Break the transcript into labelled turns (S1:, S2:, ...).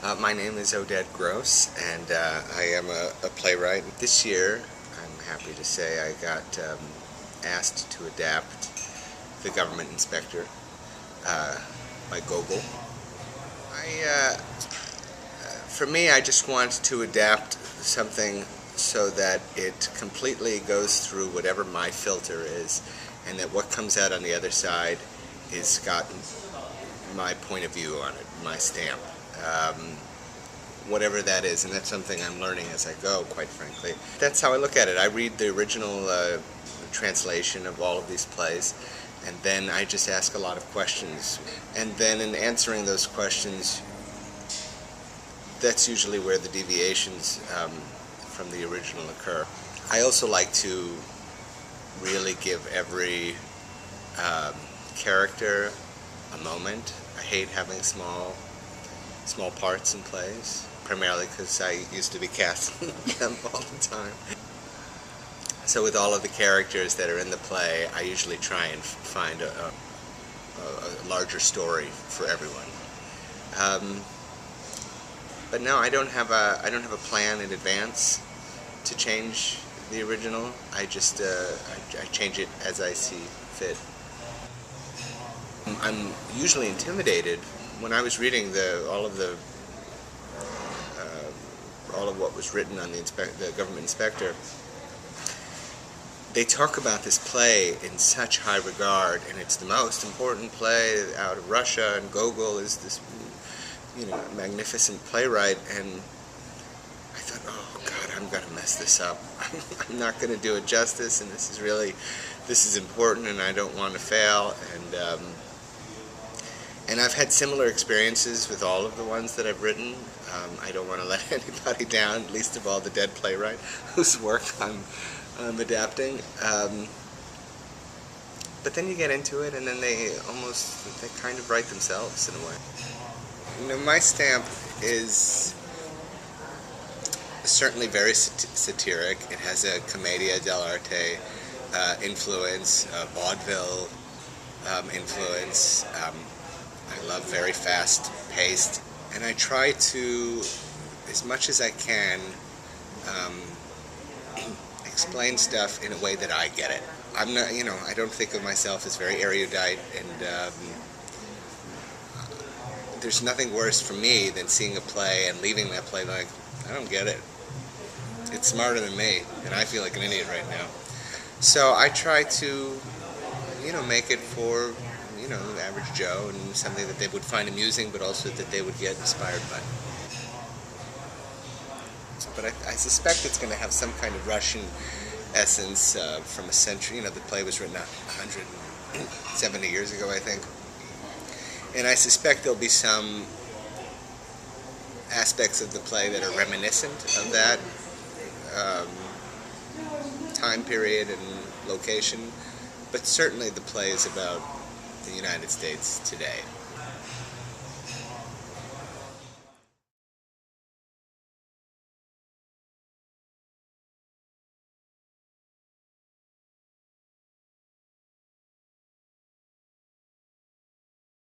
S1: My name is Oded Gross, and I am a playwright. This year, I'm happy to say, I got asked to adapt The Government Inspector by Gogol. For me, I just want to adapt something so that it completely goes through whatever my filter is, and that what comes out on the other side is got my point of view on it, my stamp. Whatever that is, and that's something I'm learning as I go, quite frankly. That's how I look at it. I read the original translation of all of these plays, and then I just ask a lot of questions. And then in answering those questions, that's usually where the deviations from the original occur. I also like to really give every character a moment. I hate having small parts in plays, primarily because I used to be casting them all the time. So with all of the characters that are in the play, I usually try and find a larger story for everyone. But no, I don't have a plan in advance to change the original. I just I change it as I see fit. I'm usually intimidated when I was reading all of what was written on the Government Inspector. They talk about this play in such high regard, and it's the most important play out of Russia, and Gogol is this, magnificent playwright, and I thought, oh God, I'm going to mess this up. I'm not going to do it justice, and this is important, and I don't want to fail, and I've had similar experiences with all of the ones that I've written. I don't want to let anybody down, least of all the dead playwright whose work I'm adapting. But then you get into it, and then they kind of write themselves in a way. My stamp is certainly very satiric. It has a commedia dell'arte influence, vaudeville influence. I love very fast-paced, and I try to, as much as I can, explain stuff in a way that I get it. I'm not, I don't think of myself as very erudite, and there's nothing worse for me than seeing a play and leaving that play like, I don't get it. It's smarter than me, and I feel like an idiot right now. So I try to, make it for the average Joe, and something that they would find amusing, but also that they would get inspired by. But I suspect it's going to have some kind of Russian essence from a century. The play was written 170 years ago, I think. And I suspect there'll be some aspects of the play that are reminiscent of that time period and location. But certainly the play is about the United States today.